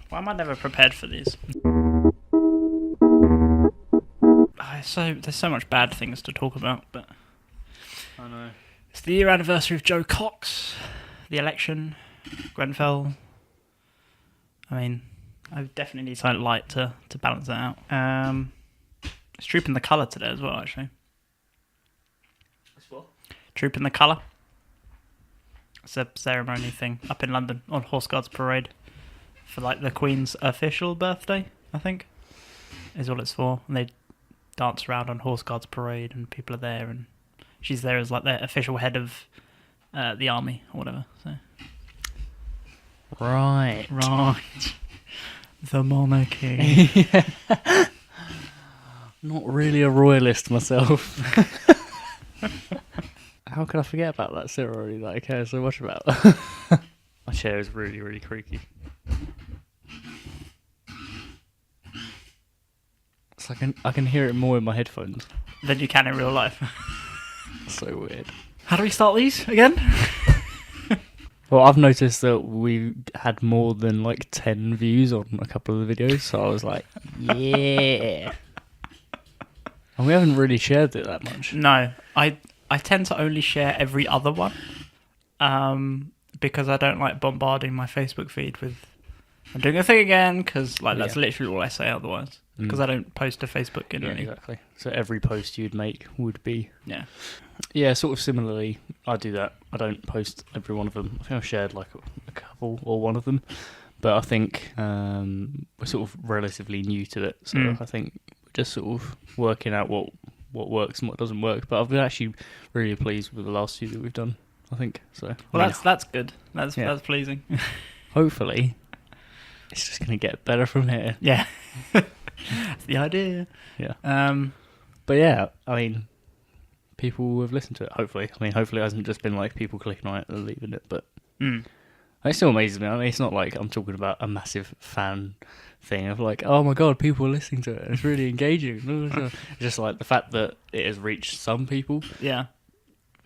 Why am I never prepared for these? There's so much bad things to talk about, but I know. it's the year anniversary of Joe Cox, the election, Grenfell. I mean, I definitely need something light to balance that out. It's Troop in the Colour today as well, actually. It's what? Troop in the Colour. It's a ceremony thing up in London on Horse Guards Parade for like the Queen's official birthday, I think, is what it's for. And they dance around on Horse Guards Parade, and people are there, and she's there as like their official head of the army or whatever. So Right. The monarchy. Yeah. Not really a royalist myself. How could I forget about that ceremony that I care so much about? My chair is really, really creaky. It's like I can hear it more in my headphones. Than you can in real life. So weird. How do we start these again? Well, I've noticed that we had more than like 10 views on a couple of the videos, so I was like, yeah. And we haven't really shared it that much. No, I tend to only share every other one, because I don't like bombarding my Facebook feed with I'm doing a thing again, because that's literally all I say otherwise. Because I don't post to Facebook in any. Exactly. So every post you'd make would be... Yeah, sort of similarly, I do that. I don't post every one of them. I think I've shared like a couple or one of them. But I think we're sort of relatively new to it. So I think we're just sort of working out what works and what doesn't work. But I've been actually really pleased with the last few that we've done, I think. So well, that's good. That's pleasing. Hopefully, it's just going to get better from here. Yeah. That's the idea. Yeah. But yeah, I mean, people have listened to it, hopefully. I mean, hopefully it hasn't just been like people clicking on it and leaving it, but it still amazes me. I mean, it's not like I'm talking about a massive fan thing of like, oh my god, people are listening to it. It's really engaging. It's just like the fact that it has reached some people. Yeah.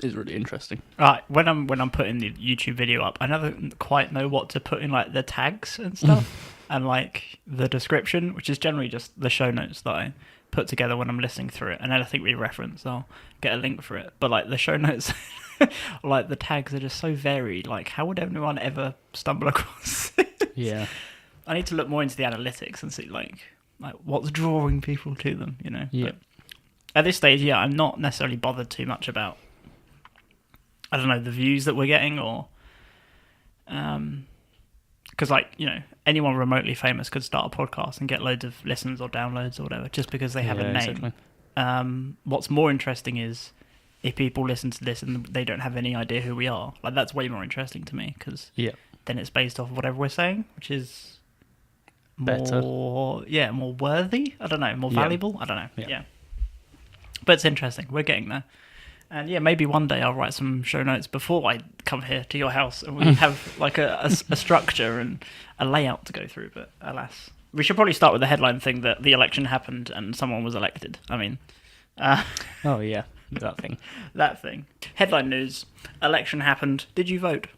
Is really interesting. Right, when I'm putting the YouTube video up, I never quite know what to put in like the tags and stuff. And like the description, which is generally just the show notes that I put together when I'm listening through it, and anything we reference, I'll get a link for it. But like the show notes, like the tags are just so varied. Like, how would anyone ever stumble across it? Yeah, I need to look more into the analytics and see like what's drawing people to them. You know. Yeah. But at this stage, I'm not necessarily bothered too much about, I don't know, the views that we're getting, or because anyone remotely famous could start a podcast and get loads of listens or downloads or whatever just because they have a name. Exactly. What's more interesting is if people listen to this and they don't have any idea who we are. Like, that's way more interesting to me, because then it's based off of whatever we're saying, which is more better. More worthy. I don't know, more valuable. I don't know. Yeah, but it's interesting. We're getting there. And maybe one day I'll write some show notes before I come here to your house, and we have like a structure and a layout to go through. But alas, we should probably start with the headline thing that the election happened and someone was elected. I mean, oh yeah, that thing. That thing. Headline news: election happened. Did you vote?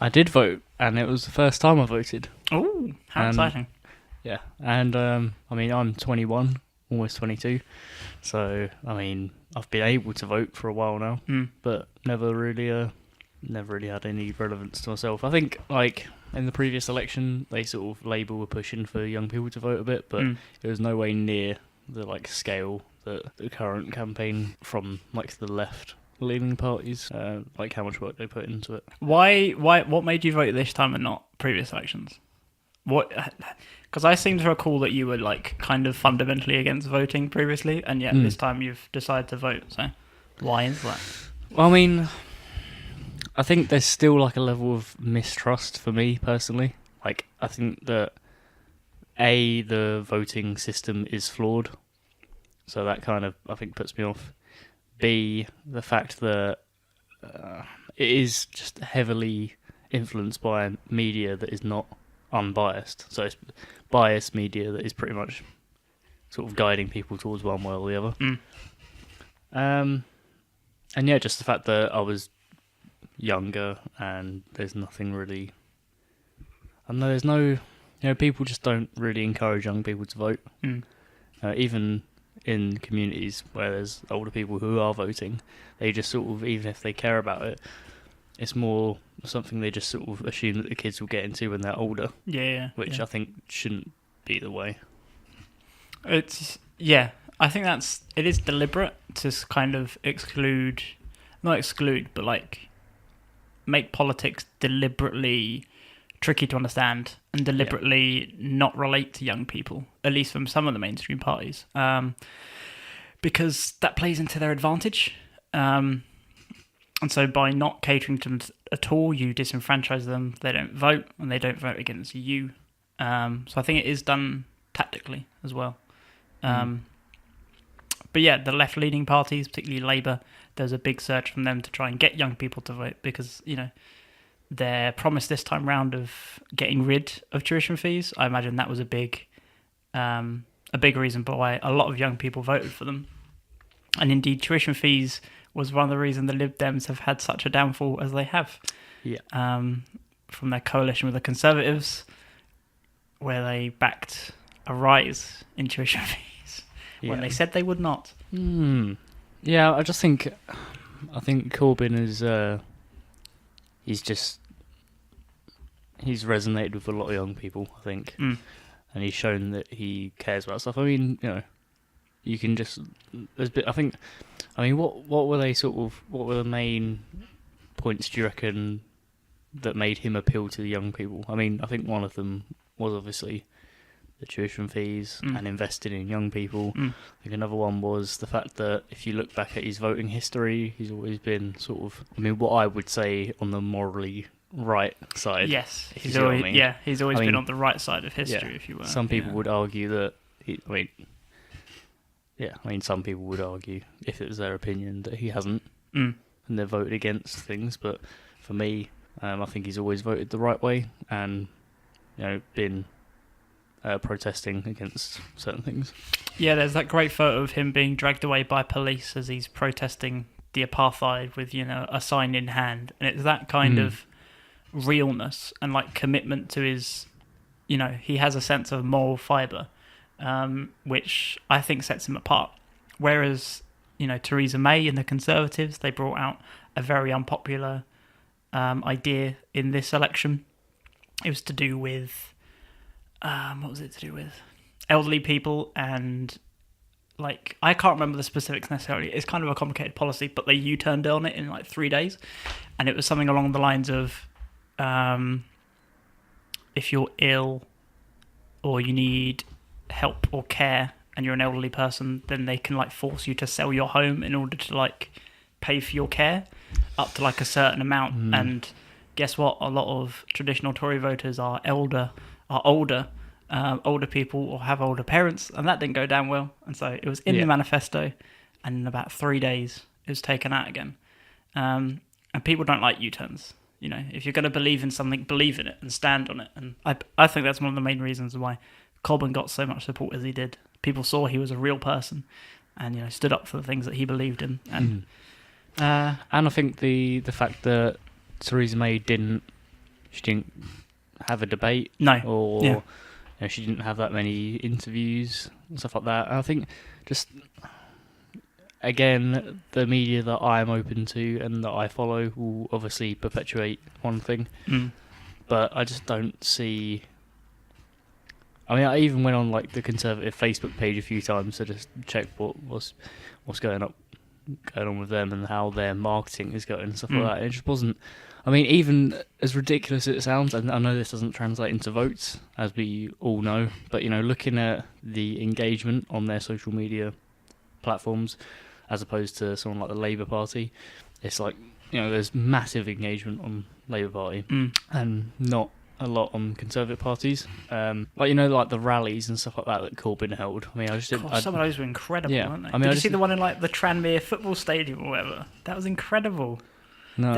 I did vote, and it was the first time I voted. Oh, how exciting! Yeah, and I mean, I'm 21, almost 22, so I mean, I've been able to vote for a while now, but never really had any relevance to myself. I think, like, in the previous election, they sort of Labour were pushing for young people to vote a bit, but it was no way near the like scale that the current campaign from like the left-leaning parties, like how much work they put into it. Why? What made you vote this time and not previous elections? What? Because I seem to recall that you were like kind of fundamentally against voting previously, and yet this time you've decided to vote. So why is that? Well, I mean, I think there's still like a level of mistrust for me personally. Like, I think that the voting system is flawed, so that kind of, I think, puts me off. B, the fact that it is just heavily influenced by media that is not unbiased. So it's biased media that is pretty much sort of guiding people towards one way or the other. And yeah, just the fact that I was younger and there's nothing really... I don't know, people just don't really encourage young people to vote. Even in communities where there's older people who are voting, they just sort of, even if they care about it, it's more something they just sort of assume that the kids will get into when they're older. Which I think shouldn't be the way. I think it is deliberate to kind of not exclude, but like make politics deliberately tricky to understand and deliberately not relate to young people, at least from some of the mainstream parties, because that plays into their advantage. And so by not catering to them at all, you disenfranchise them. They don't vote, and they don't vote against you. So I think it is done tactically as well. But yeah, the left-leaning parties, particularly Labour, there's a big surge from them to try and get young people to vote because, their promise this time round of getting rid of tuition fees, I imagine that was a big reason why a lot of young people voted for them. And indeed, tuition fees was one of the reasons the Lib Dems have had such a downfall as they have. From their coalition with the Conservatives, where they backed a rise in tuition fees when they said they would not. Yeah, I think Corbyn is he's resonated with a lot of young people, I think, and he's shown that he cares about stuff. I mean, you can just what were the main points, do you reckon, that made him appeal to the young people? I mean, I think one of them was obviously the tuition fees and investing in young people. I think another one was the fact that if you look back at his voting history, he's always been sort of, what I would say, on the morally right side. Yes, he's always been on the right side of history, if you will. Some people would argue that, some people would argue, if it was their opinion, that he hasn't, and they've voted against things, but for me, I think he's always voted the right way, and, been protesting against certain things. Yeah, there's that great photo of him being dragged away by police as he's protesting the apartheid with, a sign in hand. And it's that kind of realness and like commitment to his, he has a sense of moral fibre, which I think sets him apart. Whereas, Theresa May and the Conservatives, they brought out a very unpopular idea in this election. It was to do with what was it to do with? Elderly people and, I can't remember the specifics necessarily. It's kind of a complicated policy, but they U-turned on it in 3 days. And it was something along the lines of, if you're ill or you need help or care and you're an elderly person, then they can force you to sell your home in order to pay for your care up to a certain amount. And guess what? A lot of traditional Tory voters are older people or have older parents, and that didn't go down well. And so it was in the manifesto, and in about 3 days it was taken out again. And people don't like U-turns. If you're going to believe in something, believe in it and stand on it. And I think that's one of the main reasons why Corbyn got so much support as he did. People saw he was a real person and stood up for the things that he believed in. And I think the fact that Theresa May didn't have a debate, she didn't have that many interviews and stuff like that. And I think just, again, the media that I'm open to and that I follow will obviously perpetuate one thing, but I just don't see. I even went on the Conservative Facebook page a few times to just check what's going on with them and how their marketing is going and stuff like that. It just wasn't. Even as ridiculous as it sounds, and I know this doesn't translate into votes, as we all know, but, looking at the engagement on their social media platforms, as opposed to someone like the Labour Party, it's there's massive engagement on Labour Party, and not a lot on Conservative parties. The rallies and stuff like that Corbyn held. Some of those were incredible, weren't they? Did you see the one in the Tranmere football stadium or whatever? That was incredible. No.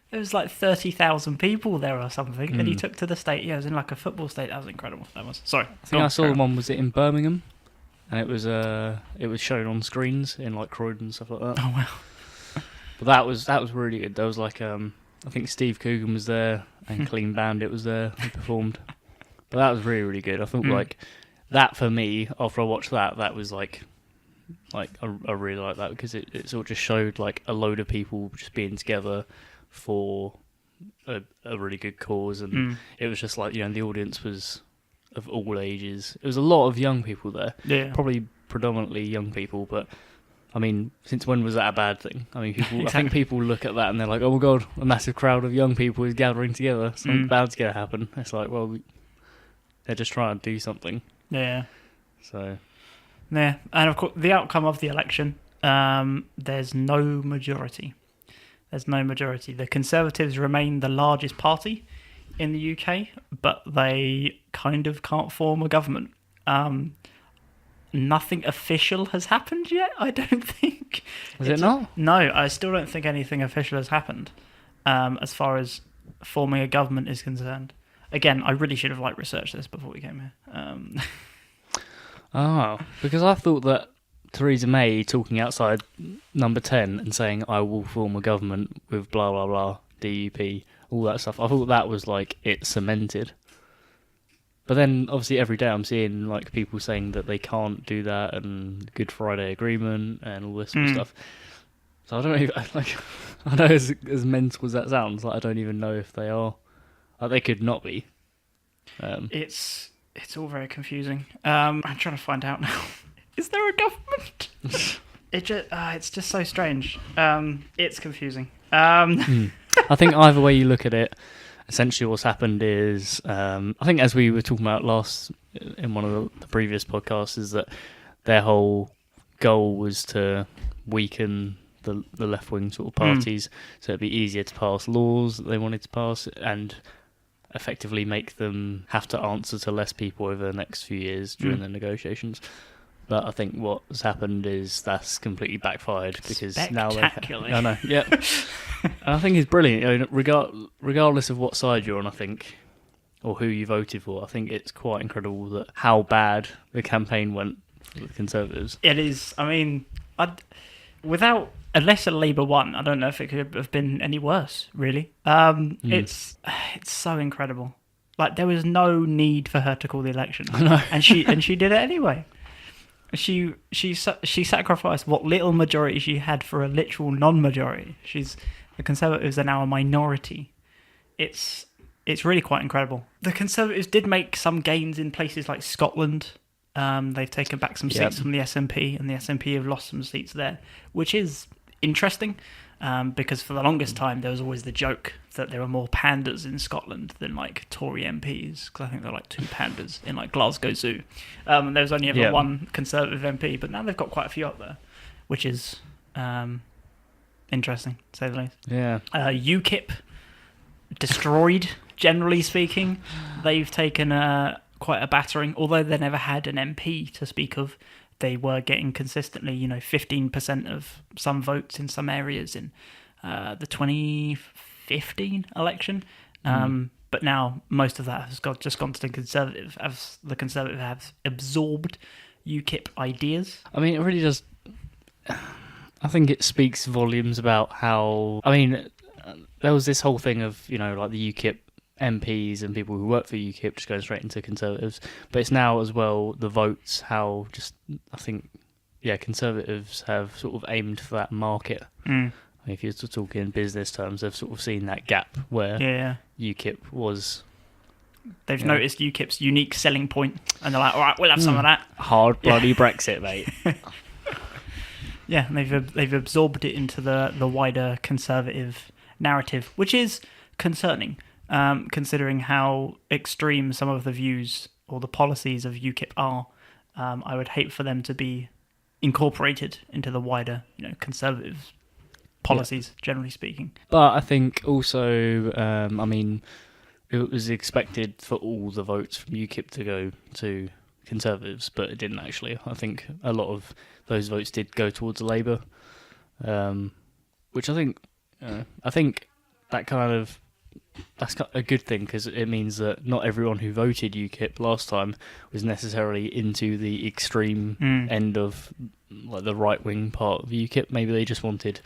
There was 30,000 people there or something, and he took to the state. Yeah, it was in a football state. That was incredible. That was. Sorry, I think I saw one. Was it in Birmingham? And it was shown on screens in Croydon and stuff like that. Oh wow! But that was really good. There was I think Steve Coogan was there and Clean Bandit was there. He performed. But that was really, really good. I thought like that for me, after I watched that was like I really like that because it sort of just showed like a load of people just being together for a really good cause, and it was just like, you know, the audience was of all ages. It was a lot of young people there, probably predominantly young people, but I mean, since when was that a bad thing? I mean, people, exactly. I think people look at that and they're like, oh my god, a massive crowd of young people is gathering together, something bad's going to happen. It's like, well, they're just trying to do something. Yeah. So. Yeah, and of course, the outcome of the election, there's no majority. The Conservatives remain the largest party in the UK, but they kind of can't form a government. Nothing official has happened yet, I don't think. Is it not? No, I still don't think anything official has happened as far as forming a government is concerned. Again, I really should have researched this before we came here. Oh, because I thought that Theresa May talking outside Number 10 and saying, I will form a government with blah, blah, blah, DUP, all that stuff, I thought that was it cemented. But then, obviously, every day I'm seeing people saying that they can't do that, and Good Friday Agreement and all this sort of stuff. So I don't even, I know as mental as that sounds, I don't even know if they are. They could not be. It's all very confusing. I'm trying to find out now. Is there a government? It's just so strange. It's confusing. I think either way you look at it, essentially what's happened is, I think as we were talking about in one of the previous podcasts, is that their whole goal was to weaken the left-wing sort of parties, so it'd be easier to pass laws that they wanted to pass, and effectively make them have to answer to less people over the next few years during the negotiations. But I think what's happened is that's completely backfired because now I know, yeah. And I think it's brilliant. You know, regardless of what side you're on, I think, or who you voted for, I think it's quite incredible that how bad the campaign went for the Conservatives. It is. I mean, unless a Labour won, I don't know if it could have been any worse, really. It's so incredible. There was no need for her to call the election. I know. and she did it anyway. She sacrificed what little majority she had for a literal non-majority. The Conservatives are now a minority. It's really quite incredible. The Conservatives did make some gains in places like Scotland. They've taken back some seats from the SNP, and the SNP have lost some seats there, which is interesting, because for the longest time there was always the joke that there were more pandas in Scotland than Tory MPs, because I think there are 2 pandas in Glasgow Zoo. And there was only ever one Conservative MP, but now they've got quite a few up there, which is interesting, to say the least. Yeah. UKIP destroyed, generally speaking. They've taken quite a battering, although they never had an MP to speak of. They were getting consistently, 15% of some votes in some areas in the 2015 election. But now most of that has just gone to the Conservative, as the Conservative have absorbed UKIP ideas. I mean, it really does. I think it speaks volumes about how. I mean, there was this whole thing of, the UKIP MPs and people who work for UKIP just going straight into Conservatives, but it's now as well the votes, how just I think Conservatives have sort of aimed for that market. If you're talking business terms, they've sort of seen that gap where UKIP was. They've noticed UKIP's unique selling point, and they're like, all right, we'll have some of that. Hard bloody Brexit, mate. Yeah, and they've absorbed it into the wider Conservative narrative, which is concerning. Considering how extreme some of the views or the policies of UKIP are, I would hate for them to be incorporated into the wider, Conservative policies, generally speaking. But I think also, I mean, it was expected for all the votes from UKIP to go to Conservatives, but it didn't actually. I think a lot of those votes did go towards Labour, which I think that kind of. That's a good thing, because it means that not everyone who voted UKIP last time was necessarily into the extreme end of the right wing part of UKIP. Maybe they just wanted,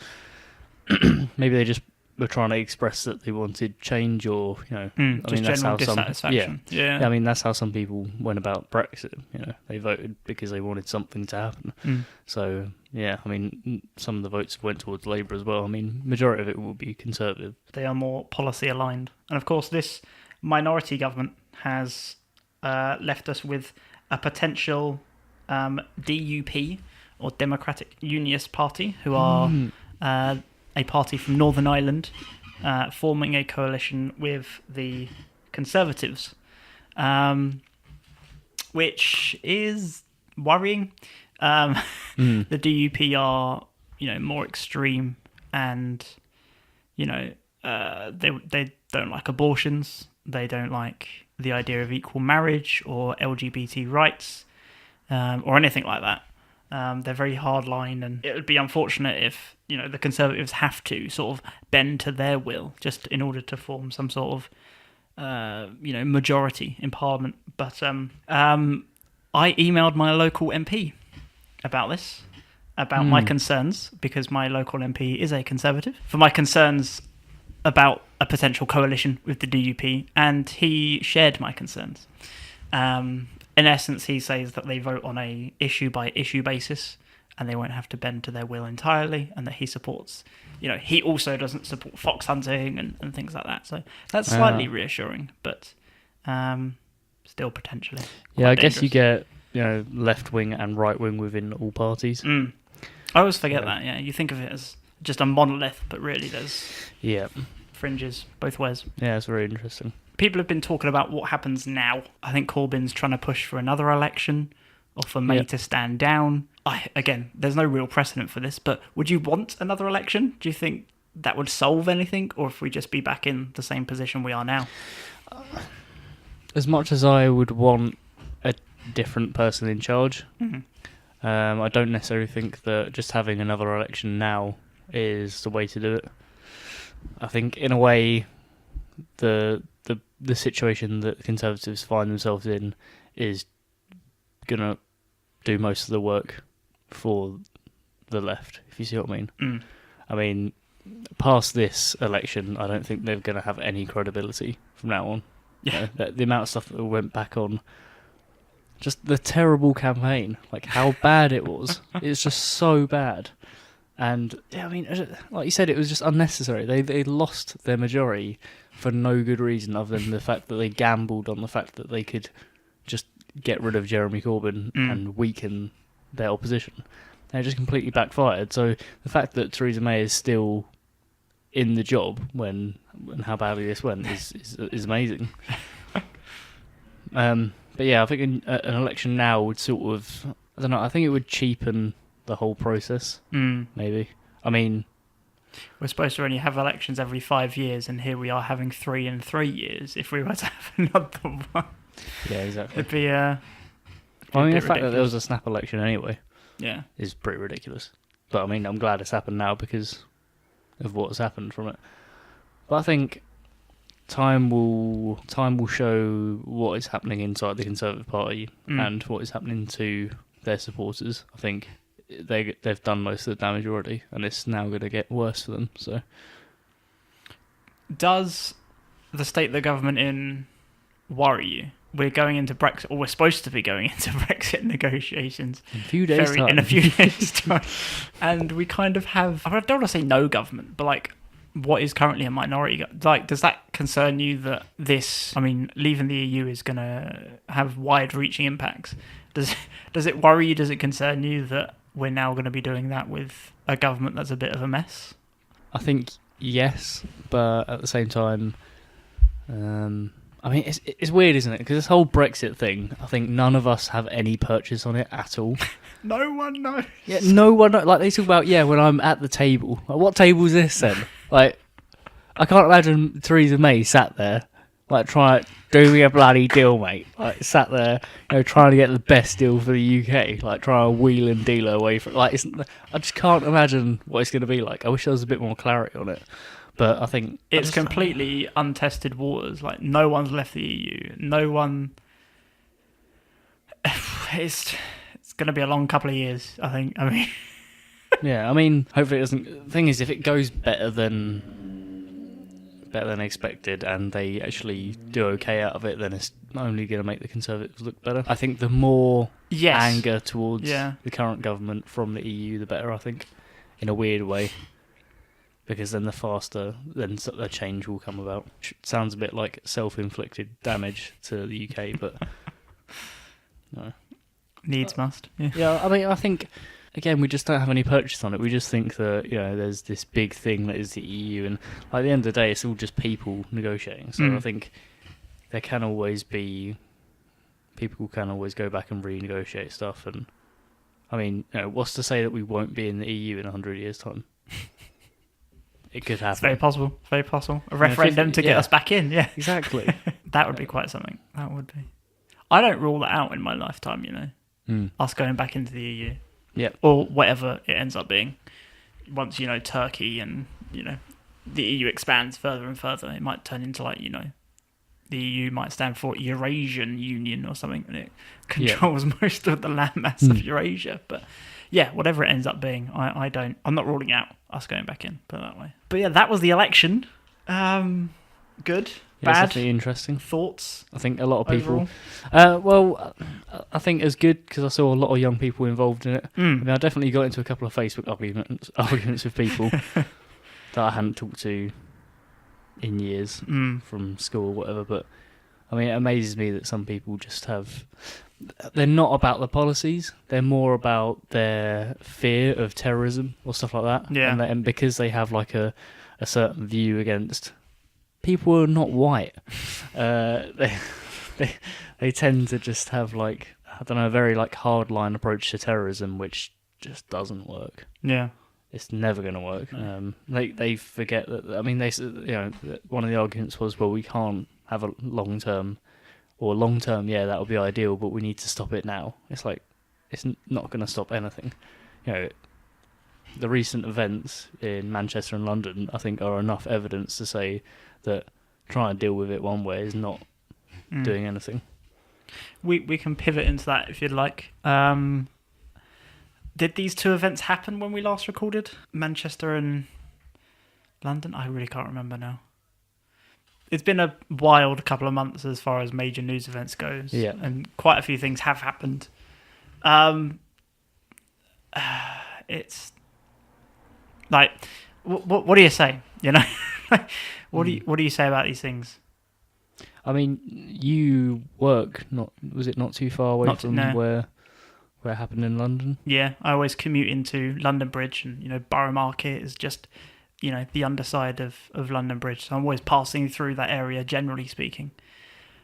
maybe they just were trying to express that they wanted change, or I mean, that's how dissatisfaction. I mean, that's how some people went about Brexit. They voted because they wanted something to happen. So I mean, some of the votes went towards Labour as well. I mean, majority of it will be Conservative. They are more policy aligned, and of course, this minority government has left us with a potential DUP, or Democratic Unionist Party, who are a party from Northern Ireland, forming a coalition with the Conservatives, which is worrying. The DUP are, more extreme, and they don't like abortions. They don't like the idea of equal marriage or LGBT rights, or anything like that. They're very hardline, and it would be unfortunate if the Conservatives have to sort of bend to their will just in order to form some sort of majority in Parliament. But I emailed my local MP about this, about my concerns, because my local MP is a Conservative, for my concerns about a potential coalition with the DUP, and he shared my concerns. In essence, he says that they vote on a issue-by-issue basis, and they won't have to bend to their will entirely, and that he supports, he also doesn't support fox hunting and things like that. So that's slightly reassuring, but still potentially Yeah, I dangerous. guess you get, left wing and right wing within all parties. I always forget that. Yeah, you think of it as just a monolith, but really there's fringes both ways. Yeah, it's very interesting. People have been talking about what happens now. I think Corbyn's trying to push for another election, or for May to stand down. Again, there's no real precedent for this, but would you want another election? Do you think that would solve anything, or if we just be back in the same position we are now? As much as I would want a different person in charge, I don't necessarily think that just having another election now is the way to do it. I think, in a way, the situation that the Conservatives find themselves in is gonna do most of the work for the left, if you see what I mean. I mean, past this election, I don't think they're going to have any credibility from now on. Yeah, the amount of stuff that went back on, just the terrible campaign, like how bad it was. It's just so bad. And I mean, like you said, it was just unnecessary. They lost their majority for no good reason other than the fact that they gambled on the fact that they could just get rid of Jeremy Corbyn and weaken their opposition. And it just completely backfired. So the fact that Theresa May is still in the job when how badly this went is amazing. But yeah, I think an election now would sort of, I don't know, I think it would cheapen the whole process, maybe. I mean, we're supposed to only have elections every 5 years, and here we are having 3 in 3 years. If we were to have another one, yeah, exactly. It'd be I mean, the fact that there was a snap election anyway, is pretty ridiculous. But I mean, I'm glad it's happened now because of what's happened from it. But I think time will show what is happening inside the Conservative Party and what is happening to their supporters. I think they've done most of the damage already, and it's now going to get worse for them. So, does the state of the government in worry you? We're going into Brexit, or we're supposed to be going into Brexit negotiations in a few days' time, and we kind of have, I don't want to say no government, but like what is currently a minority. Like, does that concern you that this, I mean, leaving the EU is going to have wide-reaching impacts? Does it worry you? Does it concern you that we're now going to be doing that with a government that's a bit of a mess? I think yes, but at the same time, I mean, it's weird, isn't it? Because this whole Brexit thing, I think none of us have any purchase on it at all. No one knows. Yeah, no one knows. Like, they talk about, when I'm at the table. Like, what table is this then? Like, I can't imagine Theresa May sat there, like, do me a bloody deal, mate. Like, sat there, trying to get the best deal for the UK. Like, trying to wheel and deal her away from. Like, I just can't imagine what it's going to be like. I wish there was a bit more clarity on it. But I think it's completely untested waters. Like, no one's left the EU. No one. It's going to be a long couple of years, I think. I mean, yeah. I mean, hopefully it doesn't. The thing is, if it goes better than better than expected and they actually do okay out of it, then it's only going to make the Conservatives look better. I think the more anger towards the current government from the EU, the better, I think, in a weird way. Because then the faster then a change will come about. Sounds a bit like self-inflicted damage to the UK, but no. Needs must. Yeah. Yeah, I mean, I think, again, we just don't have any purchase on it. We just think that, there's this big thing that is the EU, and at the end of the day, it's all just people negotiating. So I think there can always be... People can always go back and renegotiate stuff, and I mean, what's to say that we won't be in the EU in 100 years' time? It could happen. It's very possible. Very possible. A referendum to get us back in. Yeah, exactly. That would be quite something. That would be. I don't rule that out in my lifetime. Us going back into the EU. Yeah. Or whatever it ends up being. Once Turkey and the EU expands further and further, it might turn into like the EU might stand for Eurasian Union or something, and it controls most of the landmass of Eurasia. But yeah, whatever it ends up being, I'm not ruling out us going back in, put it that way. But yeah, that was the election. Good, bad, definitely interesting. Thoughts? I think a lot of people. Well, I think it's good because I saw a lot of young people involved in it. I mean, I definitely got into a couple of Facebook arguments with people that I hadn't talked to in years from school or whatever. But I mean, it amazes me that some people just have. They're not about the policies. They're more about their fear of terrorism or stuff like that. Yeah. And because they have like a certain view against people who are not white, they tend to just have like, I don't know, a very like hardline approach to terrorism, which just doesn't work. Yeah. It's never going to work. No. They forget that. I mean, one of the arguments was, well, we can't have a long term. Or long term, that would be ideal, but we need to stop it now. It's like, it's not going to stop anything. The recent events in Manchester and London, I think, are enough evidence to say that trying to deal with it one way is not doing anything. We can pivot into that if you'd like. Did these two events happen when we last recorded? Manchester and London? I really can't remember now. It's been a wild couple of months as far as major news events goes. Yeah. And quite a few things have happened. It's like, what do you say? What do you say about these things? I mean, you work was it not too far away from where it happened in London? Yeah, I always commute into London Bridge, and Borough Market is just the underside of London Bridge. So I'm always passing through that area, generally speaking.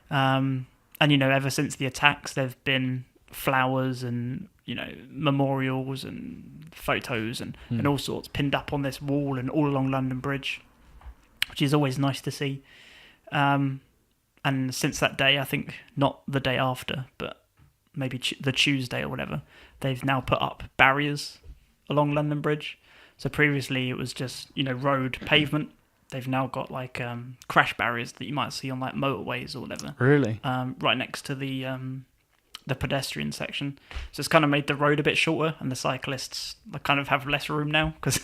And ever since the attacks, there've been flowers and memorials and photos and all sorts pinned up on this wall and all along London Bridge, which is always nice to see. And since that day, I think not the day after, but maybe the Tuesday or whatever, they've now put up barriers along London Bridge. So previously it was just road pavement. They've now got like crash barriers that you might see on like motorways or whatever. Really? Right next to the pedestrian section. So it's kind of made the road a bit shorter, and the cyclists kind of have less room now because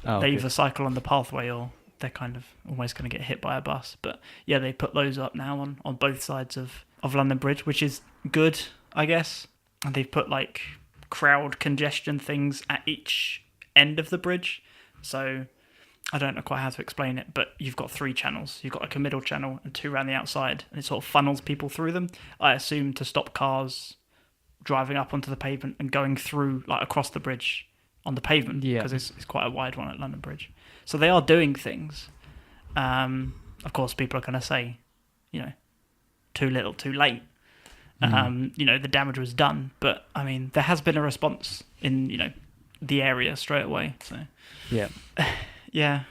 they either cycle on the pathway or they're kind of almost going to get hit by a bus. But yeah, they put those up now on both sides of London Bridge, which is good, I guess. And they've put like crowd congestion things at each end of the bridge. So I don't know quite how to explain it, but you've got 3 channels. You've got like a middle channel and 2 around the outside, and it sort of funnels people through them. I assume to stop cars driving up onto the pavement and going through like across the bridge on the pavement, because it's quite a wide one at London Bridge. So they are doing things. Of course, people are going to say, too little, too late. The damage was done, but I mean, there has been a response in the area straight away. So yeah,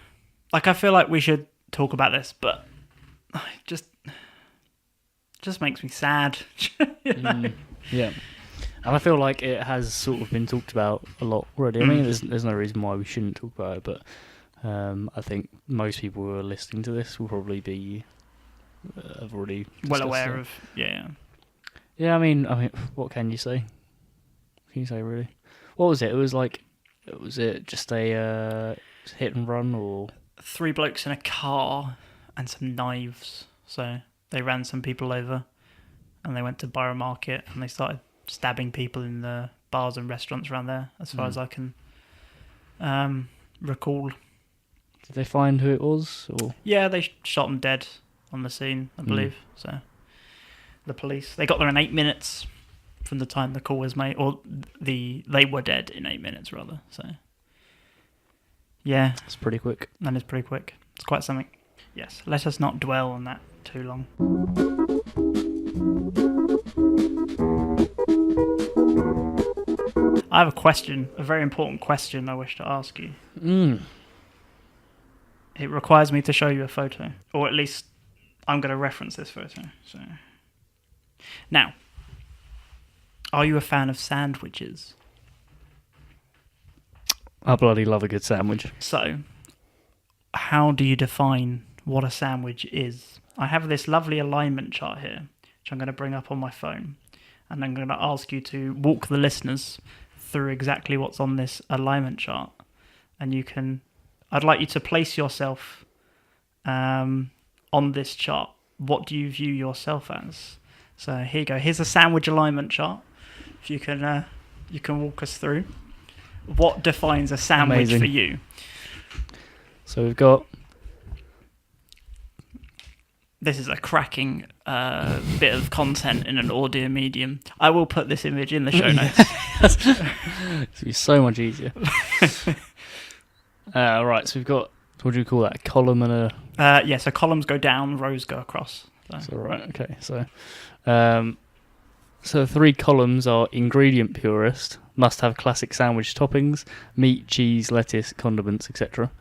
like I feel like we should talk about this, but it just makes me sad. Yeah, and I feel like it has sort of been talked about a lot already. I mean, there's no reason why we shouldn't talk about it, but I think most people who are listening to this will probably be have already well aware it. of. Yeah. Yeah, I mean, what can you say? What can you say, really? What was it? Was it just a hit and run, or 3 blokes in a car and some knives. So they ran some people over, and they went to Borough Market, and they started stabbing people in the bars and restaurants around there, as far as I can recall. Did they find who it was? Or? Yeah, they shot them dead on the scene, I believe. So the police, they got there in 8 minutes from the time the call was made, or they were dead in 8 minutes rather. So yeah, it's pretty quick. That is pretty quick. It's quite something. Yes, let us not dwell on that too long. I have a question, a very important question I wish to ask you. It requires me to show you a photo, or at least I'm going to reference this photo. So, now, are you a fan of sandwiches? I bloody love a good sandwich. So, how do you define what a sandwich is? I have this lovely alignment chart here, which I'm going to bring up on my phone, and I'm going to ask you to walk the listeners through exactly what's on this alignment chart, and I'd like you to place yourself on this chart. What do you view yourself as? So here you go. Here's a sandwich alignment chart. If you can walk us through what defines a sandwich for you. So we've got. This is a cracking bit of content in an audio medium. I will put this image in the show notes. It's be so much easier. Right, so we've got, what do you call that? A column and a... so columns go down, rows go across. So right, okay. So 3 columns are ingredient purist, must have classic sandwich toppings, meat, cheese, lettuce, condiments, etc.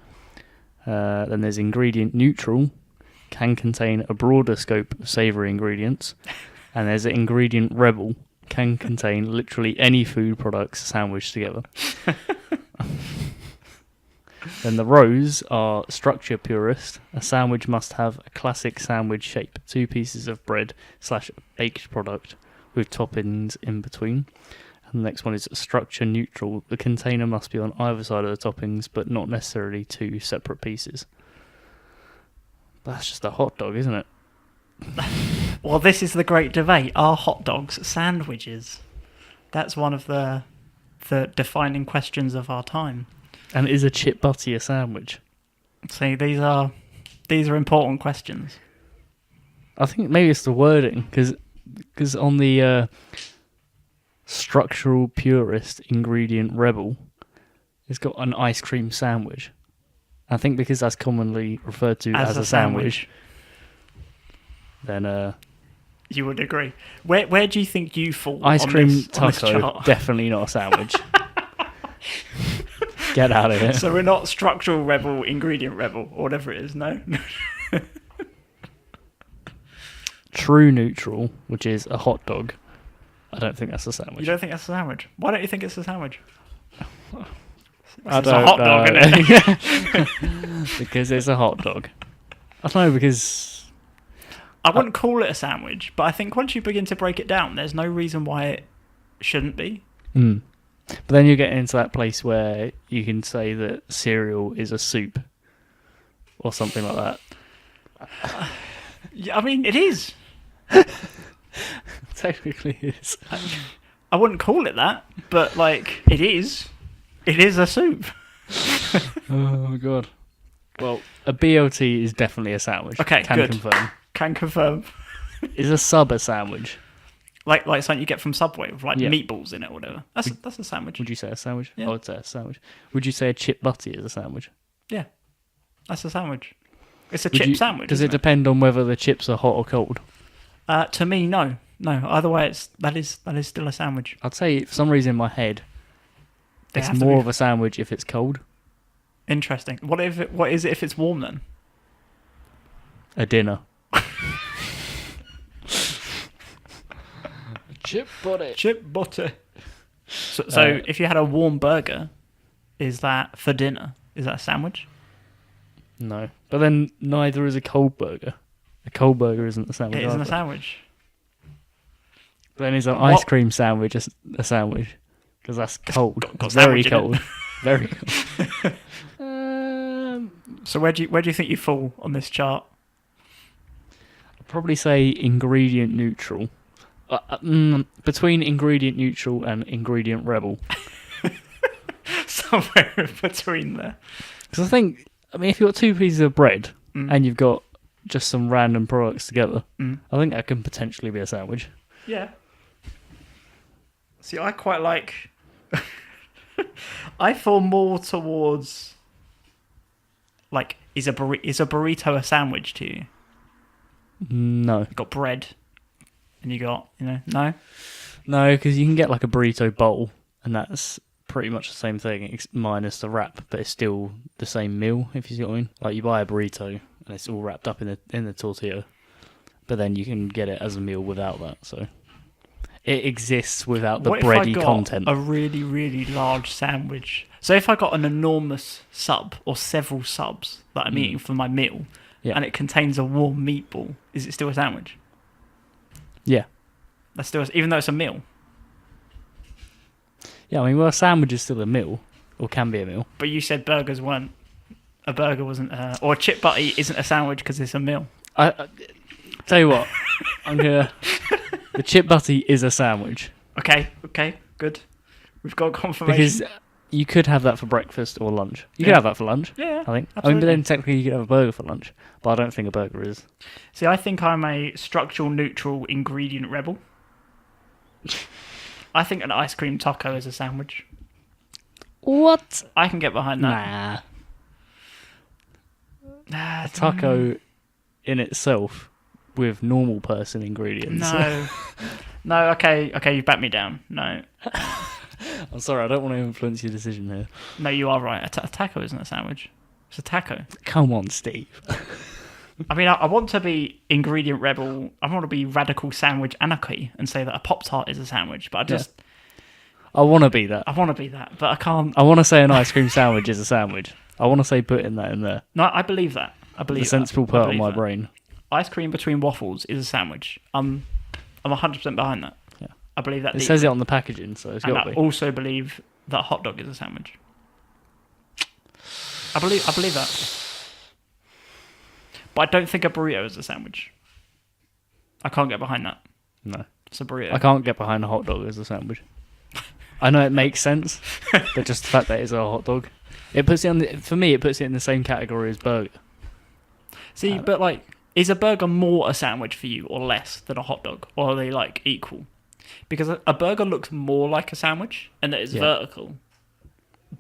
Then there's ingredient neutral, can contain a broader scope of savoury ingredients. And there's an ingredient rebel, can contain literally any food products sandwiched together. Then the rows are structure purist. A sandwich must have a classic sandwich shape, 2 pieces of bread / baked product with toppings in between. And the next one is structure neutral. The container must be on either side of the toppings, but not necessarily 2 separate pieces. That's just a hot dog, isn't it? Well, this is the great debate. Are hot dogs sandwiches? That's one of the defining questions of our time. And is a chip butty a sandwich? See, these are important questions. I think maybe it's the wording, because on the structural purist ingredient rebel, it's got an ice cream sandwich. I think because that's commonly referred to as a sandwich. Then you would agree. Where do you think you fall? Ice cream on taco, definitely not a sandwich. Get out of here. So we're not structural rebel, ingredient rebel, or whatever it is, no? True neutral, which is a hot dog. I don't think that's a sandwich. You don't think that's a sandwich? Why don't you think it's a sandwich? It's a hot dog, isn't it? Because it's a hot dog. I don't know, because... I wouldn't call it a sandwich, but I think once you begin to break it down, there's no reason why it shouldn't be. But then you get into that place where you can say that cereal is a soup or something like that. Yeah, I mean, it is. Technically it is. I wouldn't call it that, but, it is. It is a soup. Oh, my God. Well, a BLT is definitely a sandwich. Okay, good. Confirm. Can confirm. Is a sub a sandwich? Like something you get from Subway with meatballs in it or whatever. That's a sandwich. Would you say a sandwich? Yeah. I would say a sandwich. Would you say a chip butty is a sandwich? Yeah. That's a sandwich. It's a chip sandwich. Does it depend on whether the chips are hot or cold? To me, no. No. Either way, that is still a sandwich. I'd say for some reason in my head it's more of a sandwich if it's cold. Interesting. What is it if it's warm then? A dinner. Chip butty. So if you had a warm burger, is that for dinner? Is that a sandwich? No. But then neither is a cold burger. A cold burger isn't a sandwich. It isn't a sandwich. But then is an ice cream sandwich a sandwich? Because that's cold. It's very cold. Very cold. So where do you think you fall on this chart? probably say ingredient neutral. Between ingredient neutral and ingredient rebel. Somewhere in between there. Because if you've got two pieces of bread and you've got just some random products together, I think that can potentially be a sandwich. Yeah. See, I quite like... I fall more towards... Like, is a burrito a sandwich to you? No. You've got bread, and you got, no? No, because you can get like a burrito bowl, and that's pretty much the same thing, minus the wrap, but it's still the same meal, if you see what I mean. Like, you buy a burrito, and it's all wrapped up in the tortilla, but then you can get it as a meal without that, so... It exists without the bready content. What if I got a really, really large sandwich? So if I got an enormous sub, or several subs, that I'm eating for my meal, and it contains a warm meatball, is it still a sandwich? Yeah. That's still, even though it's a meal? Yeah, a sandwich is still a meal, or can be a meal. But you said burgers weren't. A burger wasn't, or a chip butty isn't a sandwich because it's a meal. I tell you what, the chip butty is a sandwich. Okay, good. We've got confirmation. Because you could have that for breakfast or lunch. You could have that for lunch, I think. Absolutely. But then technically you could have a burger for lunch, but I don't think a burger is. See, I think I'm a structural neutral ingredient rebel. I think an ice cream taco is a sandwich. What? I can get behind that. Nah. A taco in itself with normal person ingredients. No, okay, you've backed me down. No. I'm sorry, I don't want to influence your decision here. No, you are right. A taco isn't a sandwich. It's a taco. Come on, Steve. I want to be ingredient rebel. I want to be radical sandwich anarchy and say that a Pop-Tart is a sandwich, but I want to be that. I want to be that, but I can't. I want to say an ice cream sandwich is a sandwich. I want to say putting that in there. No, I believe that. I believe the sensible part of my brain. Ice cream between waffles is a sandwich. I'm 100% behind that. Yeah. I believe that. It says it on the packaging, so it's got to be. I also believe that a hot dog is a sandwich. I believe that. But I don't think a burrito is a sandwich. I can't get behind that. No. It's a burrito. I can't get behind a hot dog as a sandwich. I know it makes sense, but just the fact that it's a hot dog. For me, it puts it in the same category as burger. See, but is a burger more a sandwich for you or less than a hot dog? Or are they equal? Because a burger looks more like a sandwich and that it's vertical.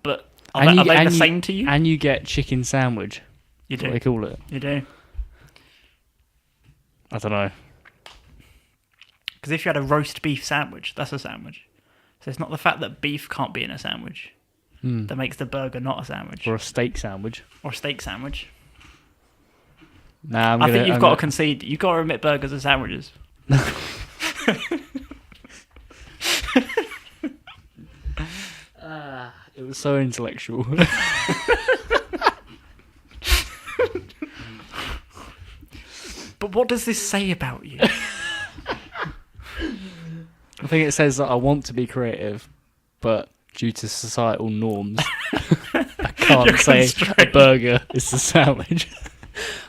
But are they the same to you? And you get chicken sandwich. You do. That's what they call it. You do. I don't know. Because if you had a roast beef sandwich, that's a sandwich. So it's not the fact that beef can't be in a sandwich that makes the burger not a sandwich. Or a steak sandwich. Or a steak sandwich. Nah, I think you've got to concede. You've got to admit burgers are sandwiches. It was so intellectual. But what does this say about you? I think it says that I want to be creative, but due to societal norms, I can't say a burger is a sandwich.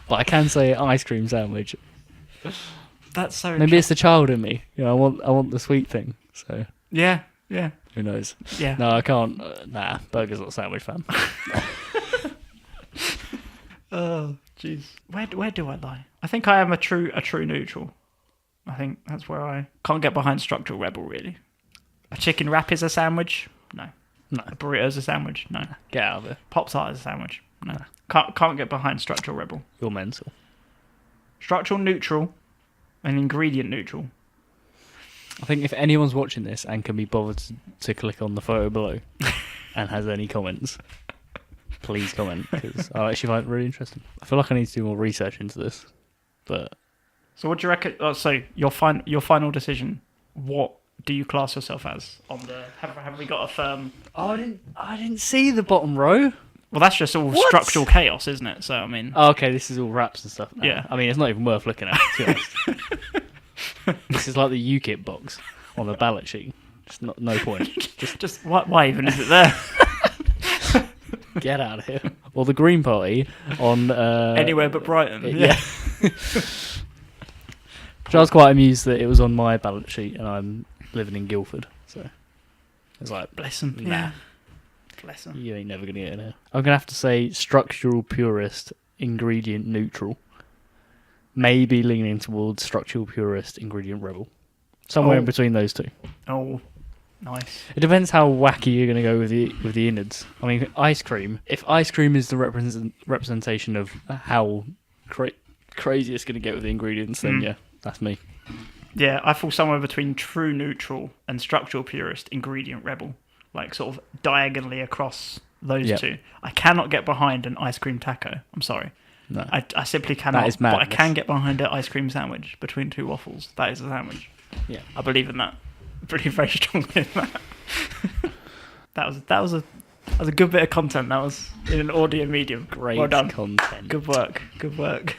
But I can say ice cream sandwich. That's so. Maybe it's the child in me. I want the sweet thing. So yeah. Who knows? Yeah. No, I can't. Burger's not a sandwich fan. Oh, jeez. Where do I lie? I think I am a true neutral. I think that's where I can't get behind structural rebel, really. A chicken wrap is a sandwich? No. A burrito is a sandwich? No. Get out of it. Pop-Tart is a sandwich? No. Can't get behind structural rebel. You're mental. Structural neutral and ingredient neutral. I think if anyone's watching this and can be bothered to click on the photo below and has any comments, please comment, because I actually find it really interesting. I feel like I need to do more research into this. But so what do you reckon? So your final decision. What do you class yourself as on the? Have we got a firm? Oh, I didn't see the bottom row. Well, that's just all structural chaos, isn't it? So I mean. Oh, okay, this is all wraps and stuff. Yeah. I mean, it's not even worth looking at. To be honest. This is like the UKIP box on the ballot sheet. Just no point. Just why even is it there? Get out of here. Or the Green Party on... Anywhere but Brighton. Yeah. I was quite amused that it was on my balance sheet and I'm living in Guildford. So it's like, bless him. Nah. Yeah. Bless him. You ain't never going to get in here. I'm going to have to say structural purist, ingredient neutral. Maybe leaning towards structural purist, ingredient rebel. Somewhere in between those two. Oh, nice. It depends how wacky you're going to go with the innards. I mean, ice cream. If ice cream is the representation of how crazy it's going to get with the ingredients, then yeah, that's me. Yeah, I fall somewhere between true neutral and structural purist, ingredient rebel. Like sort of diagonally across those two. I cannot get behind an ice cream taco. I'm sorry. No. I simply cannot. That is but I madness. can get behind an ice cream sandwich between two waffles. That is a sandwich. Yeah, I believe in that. I believe very strongly in that. that was a good bit of content. That was in an audio medium. Great well done. content. Good work. Good work.